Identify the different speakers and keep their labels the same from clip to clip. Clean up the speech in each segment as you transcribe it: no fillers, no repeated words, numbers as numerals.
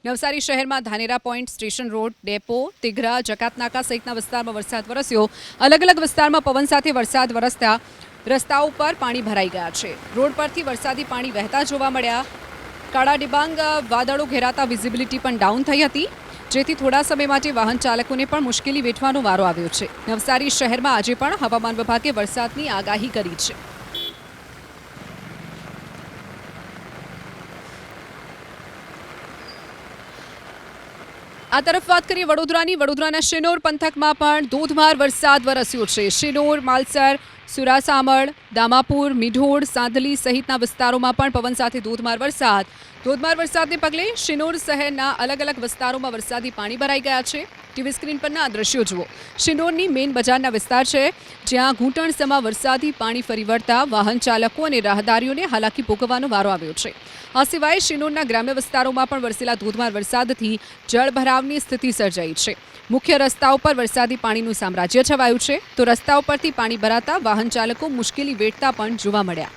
Speaker 1: નવસારી શહેરમાં Dhanera point, station road, depot, Tighra, Jakatnaka સહિતના વિસ્તારમાં વરસાદ વરસ્યો. અલગ અલગ વિસ્તારમાં પવન સાથે વરસાદ વરસતા રસ્તાઓ પર પાણી ભરાઈ ગયા છે. રોડ પરથી વરસાદી પાણી વહેતા જોવા મળ્યા. કાળા ડિબાંગ વાદળો ઘેરાતા વિઝિબિલિટી પણ ડાઉન થઈ હતી, જેથી થોડા સમય માટે વાહન ચાલકોને પણ મુશ્કેલી વેઠવાનો વારો આવ્યો છે. નવસારી શહેરમાં આજે પણ હવામાન વિભાગે વરસાદની આગાહી કરી છે. આ તરફ વાત કરીએ વડોદરાની. વડોદરાના શિનોર પંથકમાં પણ ધોધમાર વરસાદ વરસ્યો છે. શિનોર, માલસર, સુરાસામળ, દામાપુર, મીઢોળ, સાંધલી સહિતના વિસ્તારોમાં પણ પવન સાથે ધોધમાર વરસાદ. ધોધમાર વરસાદને પગલે શિનોર શહેરના અલગ અલગ વિસ્તારોમાં વરસાદી પાણી ભરાઈ ગયા છે. ટીવી સ્ક્રીન પરના આ દ્રશ્યો જુઓ. શિનોરની મેઇન બજારના વિસ્તાર છે, જ્યાં ઘૂંટણસમાં વરસાદી પાણી ફરી વળતા વાહન ચાલકો અને રાહદારીઓને હાલાકી ભોગવવાનો વારો આવ્યો છે. આ સિવાય શિનોરના ગ્રામ્ય વિસ્તારોમાં પણ વરસેલા ધોધમાર વરસાદથી જળભરાવની સ્થિતિ સર્જાઈ છે. મુખ્ય રસ્તાઓ પર વરસાદી પાણીનું સામ્રાજ્ય છવાયું છે, તો રસ્તાઓ પરથી પાણી ભરાતા વાહન ચાલકો મુશ્કેલી વેઠતા પણ જોવા મળ્યા.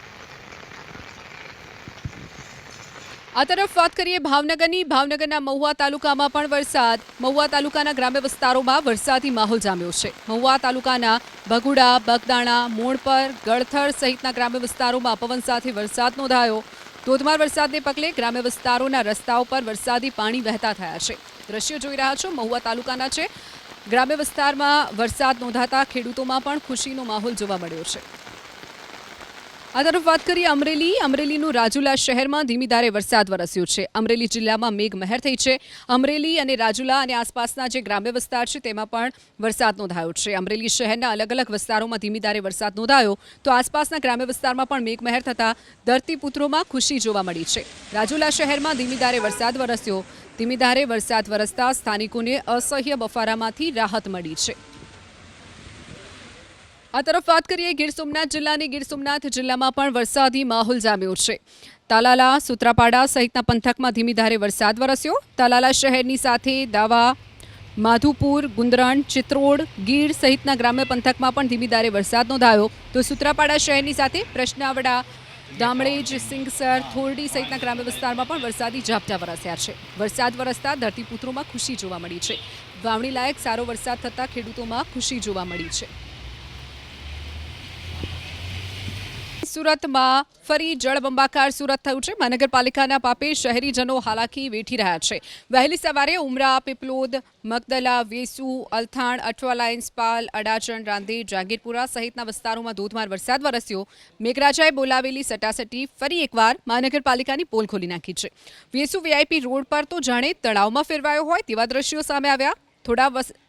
Speaker 1: આ તરફ વાત કરીએ ભાવનગરની. ભાવનગરના મહુવા તાલુકામાં પણ વરસાદ. મહુવા તાલુકાના ગ્રામ્ય વિસ્તારોમાં વરસાદી માહોલ જામ્યો છે. મહુવા તાલુકાના ભગુડા, બગદાણા, મોણપર, ગળથર સહિતના ગ્રામ્ય વિસ્તારોમાં પવન સાથે વરસાદ નોંધાયો. ધોધમાર વરસાદને પગલે ગ્રામ્ય વિસ્તારોના રસ્તાઓ પર વરસાદી પાણી વહેતા થયા છે. દ્રશ્યો જોઈ રહ્યા છો, મહુવા તાલુકાના છે. ગ્રામ્ય વિસ્તારમાં વરસાદ નોંધાતા ખેડૂતોમાં પણ ખુશીનો માહોલ જોવા મળ્યો છે. આ તરફ વાત કરીએ અમરેલી. અમરેલીનું રાજુલા શહેરમાં ધીમી ધારે વરસાદ વરસ્યો છે. અમરેલી જિલ્લામાં મેઘમહેર થઈ છે. અમરેલી અને રાજુલા અને આસપાસના જે ગ્રામ્ય વિસ્તાર છે તેમાં પણ વરસાદ નોંધાયો છે. અમરેલી શહેરના અલગ અલગ વિસ્તારોમાં ધીમી ધારે વરસાદ નોંધાયો, તો આસપાસના ગ્રામ્ય વિસ્તારમાં પણ મેઘમહેર થતાં ધરતીપુત્રોમાં ખુશી જોવા મળી છે. રાજુલા શહેરમાં ધીમી ધારે વરસાદ વરસ્યો. ધીમી ધારે વરસાદ વરસતા સ્થાનિકોને અસહ્ય બફારામાંથી રાહત મળી છે. આ તરફ વાત કરીએ ગીર સોમનાથ જિલ્લાની. ગીર સોમનાથ જિલ્લામાં પણ વરસાદી માહોલ જામ્યો છે. તાલાલા, સુત્રાપાડા સહિતના પંથકમાં ધીમી ધારે વરસાદ વરસ્યો. તાલાલા શહેરની સાથે દાવા, માધુપુર, ગુંદરણ, ચિત્રોડ, ગીર સહિતના ગ્રામ્ય પંથકમાં પણ ધીમી ધારે વરસાદ નોંધાયો, તો સુત્રાપાડા શહેરની સાથે પ્રશ્નાવડા, દામણેજ, સિંગસર, થોરડી સહિતના ગ્રામ્ય વિસ્તારમાં પણ વરસાદી ઝાપટા વરસ્યા છે. વરસાદ વરસતા ધરતીપુત્રોમાં ખુશી જોવા મળી છે. વાવણી લાયક સારો વરસાદ થતાં ખેડૂતોમાં ખુશી જોવા મળી છે. સુરતમાં ફરી જળબંબાકાર સુરત થયું છે. મહાનગરપાલિકાના પાપે શહેરીજનો હાલાકી વેઠી રહ્યા છે. વહેલી સવારે ઉમરા, પીપલોદ, મગદલા, વેસુ, અલથાણ, અઠવા લાઇન્સ, પાલ, અડાજણ, રાંદેર, જાગીરપુરા સહિતના વિસ્તારોમાં ધોધમાર વરસાદ વરસ્યો. મેઘરાજાએ બોલાવેલી સટાસટી ફરી એકવાર મહાનગરપાલિકાની પોલ ખોલી નાખી છે. વેસુ વીઆઈપી રોડ પર તો જાણે તળાવમાં ફેરવાયો હોય તેવા દ્રશ્યો સામે આવ્યા.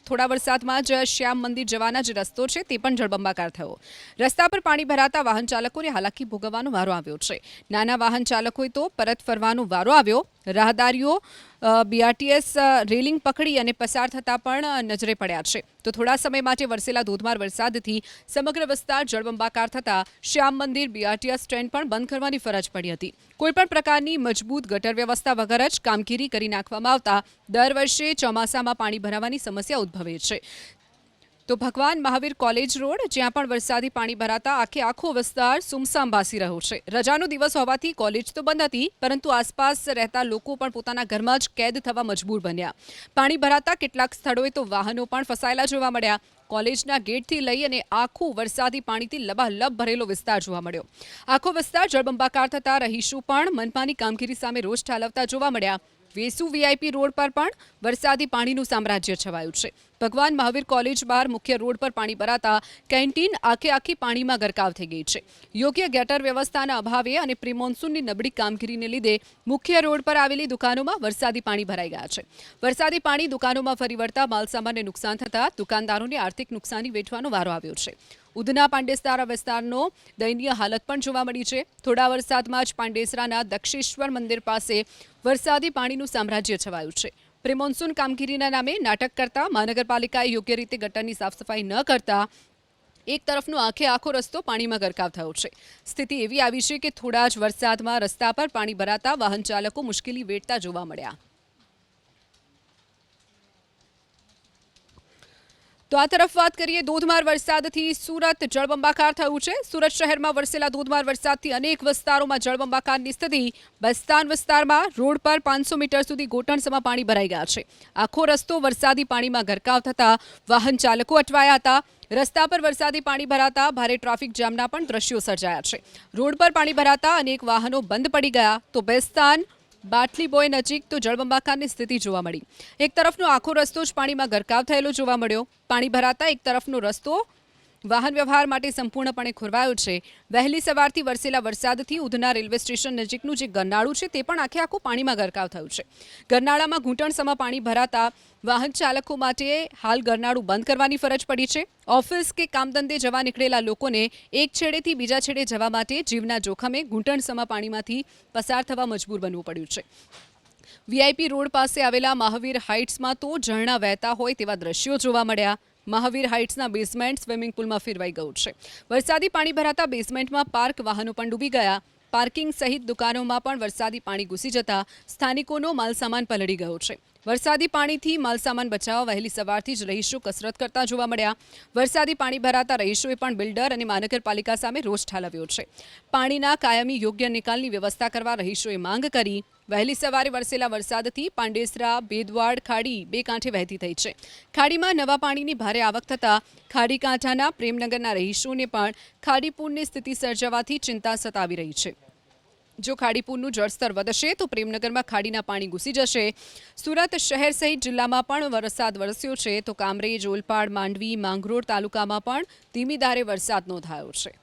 Speaker 1: થોડા વરસાદમાં જ શ્યામ મંદિર જવાના જે રસ્તો છે તે પણ જળબંબાકાર થયો. રસ્તા પર પાણી ભરાતા વાહન ચાલકોને હાલાકી ભોગવવાનો વારો આવ્યો છે. નાના વાહન ચાલકોએ તો પરત ફરવાનો વારો આવ્યો. રાહદારીઓ બીઆરટીએસ રેલિંગ પકડી અને પસાર થતા પણ નજરે પડ્યા છે. તો થોડા સમય માટે વરસેલા ધોધમાર વરસાદથી સમગ્ર વિસ્તાર જળબંબાકાર થતા શ્યામ મંદિર, બીઆરટીએસ સ્ટેન્ડ પણ બંધ કરવાની ફરજ પડી હતી. કોઈપણ પ્રકારની મજબૂત ગટર વ્યવસ્થા વગર જ કામગીરી કરી નાખવામાં આવતા દર વર્ષે ચોમાસામાં પાણી ભરાવાની સમસ્યા ઉદ્ભવે છે. તો ભગવાન મહાવીર કોલેજ રોડ, જ્યાં પણ વરસાદી પાણી ભરાતા આખો વિસ્તાર સુમસામ ભાસી રહ્યો છે. રજાનો દિવસ હોવાથી કોલેજ તો બંધ હતી, પરંતુ આસપાસ રહેતા લોકો પણ પોતાના ઘરમાં જ કેદ થવા મજબૂર બન્યા. પાણી ભરાતા કેટલાક સ્થળોએ તો વાહનો પણ ફસાયેલા જોવા મળ્યા. કોલેજના ગેટથી લઈ અને આખું વરસાદી પાણીથી લબાલબ ભરેલો વિસ્તાર જોવા મળ્યો. આખો વિસ્તાર જળબંબાકાર થતા રહીશો પણ મનપાની કામગીરી સામે રોષ ઠાલવતા જોવા મળ્યા. વેસુ વીઆઈપી રોડ પર પણ વરસાદી પાણીનું સામ્રાજ્ય છવાયું છે. ભગવાન મહાવીર કોલેજ બહાર મુખ્ય રોડ પર પાણી ભરાતા કેન્ટીન આખી પાણીમાં ગરકાવ થઈ ગઈ છે. યોગ્ય ગટર વ્યવસ્થાના અભાવે અને પ્રિમોન્સૂનની નબળી કામગીરીને લીધે મુખ્ય રોડ પર આવેલી દુકાનોમાં વરસાદી પાણી ભરાઈ ગયા છે. વરસાદી પાણી દુકાનોમાં ફરી વળતા માલસામાનને નુકસાન થતાં દુકાનદારોને આર્થિક નુકસાની વેઠવાનો વારો આવ્યો છે. ઉધના પાંડેસરા વિસ્તારનો દયનીય હાલત પણ જોવા મળી છે. થોડા વરસાદમાં જ પાંડેસરાના દક્ષેશ્વર મંદિર પાસે વરસાદી પાણીનું સામ્રાજ્ય છવાયું છે. પ્રિમોન્સૂન કામગીરીના નામે નાટક કરતા મહાનગરપાલિકાએ યોગ્ય રીતે ગટરની સાફ સફાઈ ન કરતા એક તરફનો આખો રસ્તો પાણીમાં ગરકાવ થયો છે. સ્થિતિ એવી આવી છે કે થોડા જ વરસાદમાં રસ્તા પર પાણી ભરાતા વાહન ચાલકો મુશ્કેલી વેઠતા જોવા મળ્યા. તો આ તરફ વાત કરીએ ધોધમાર વરસાદથી સુરત જળબંબાકાર થયું છે. સુરત શહેરમાં વરસેલા ધોધમાર વરસાદથી અનેક વિસ્તારોમાં જળબંબાકારની સ્થિતિ. બસ્તાન વિસ્તારમાં રોડ પર 500 મીટર સુધી ઘૂંટણસમાં પાણી ભરાઈ ગયા છે. આખો રસ્તો વરસાદી પાણીમાં ગરકાવ થતા વાહન ચાલકો અટવાયા હતા. રસ્તા પર વરસાદી પાણી ભરાતા ભારે ટ્રાફિક જામના પણ દ્રશ્યો સર્જાયા છે. રોડ પર પાણી ભરાતા અનેક વાહનો બંધ પડી ગયા તો બેસ્તાન બાટલી બોય નજીક તો જળબંબાકારની સ્થિતિ જોવા મળી. એક તરફનો આખો રસ્તો જ પાણીમાં ગરકાવ થયેલો જોવા મળ્યો. પાણી ભરાતા એક તરફનો રસ્તો વાહન વ્યવહાર માટે સંપૂર્ણપણે ખોરવાયો છે. વહેલી સવારથી વરસેલા વરસાદથી ઉધના રેલવે સ્ટેશન નજીકનું જે ગરનાળું છે તે પણ આખું પાણીમાં ગરકાવ થયું છે. ગરનાળામાં ઘૂંટણસમાં પાણી ભરાતા વાહન ચાલકો માટે હાલ ગરનાળું બંધ કરવાની ફરજ પડી છે. ઓફિસ કે કામધંધે જવા નીકળેલા લોકોને એક છેડેથી બીજા છેડે જવા માટે જીવના જોખમે ઘૂંટણસમાં પાણીમાંથી પસાર થવા મજબૂર બનવું પડ્યું છે. વીઆઈપી રોડ પાસે આવેલા મહાવીર હાઇટ્સમાં તો ઝરણા વહેતા હોય તેવા દ્રશ્યો જોવા મળ્યા. મહાવીર હાઇટ્સના બેઝમેન્ટ સ્વિમિંગ પુલમાં ફેરવાઈ ગયું છે. વરસાદી પાણી ભરાતા બેઝમેન્ટમાં પાર્ક વાહનો પણ ડૂબી ગયા. પાર્કિંગ સહિત દુકાનોમાં પણ વરસાદી પાણી ઘૂસી જતા સ્થાનિકોનો માલસામાન પલળી ગયો છે. વરસાદી પાણીથી માલસામાન બચાવવા વહેલી સવારથી જ રહીશો કસરત કરતા જોવા મળ્યા. વરસાદી પાણી ભરાતા રહીશોએ પણ બિલ્ડર અને મહાનગરપાલિકા સામે રોષ ઠાલવ્યો છે. પાણીના કાયમી યોગ્ય નિકાલની વ્યવસ્થા કરવા રહીશોએ માંગ કરી. વહેલી સવારે વરસેલા વરસાદથી પાંડેસરા બેદવાડ ખાડી બે કાંઠે વહેતી થઈ છે. ખાડીમાં નવા પાણીની ભારે આવક થતાં ખાડી કાંઠાના પ્રેમનગરના રહીશોને પણ ખાડીપૂરની સ્થિતિ સર્જાવાથી ચિંતા સતાવી રહી છે. જો ખાડીપૂરનું જળસ્તર વધશે તો પ્રેમનગરમાં ખાડીના પાણી ઘૂસી જશે. સુરત શહેર સહિત જિલ્લામાં પણ વરસાદ વરસ્યો છે તો કામરેજ, ઓલપાડ, માંડવી, માંગરોળ તાલુકામાં પણ ધીમી ધારે વરસાદ નોંધાયો છે.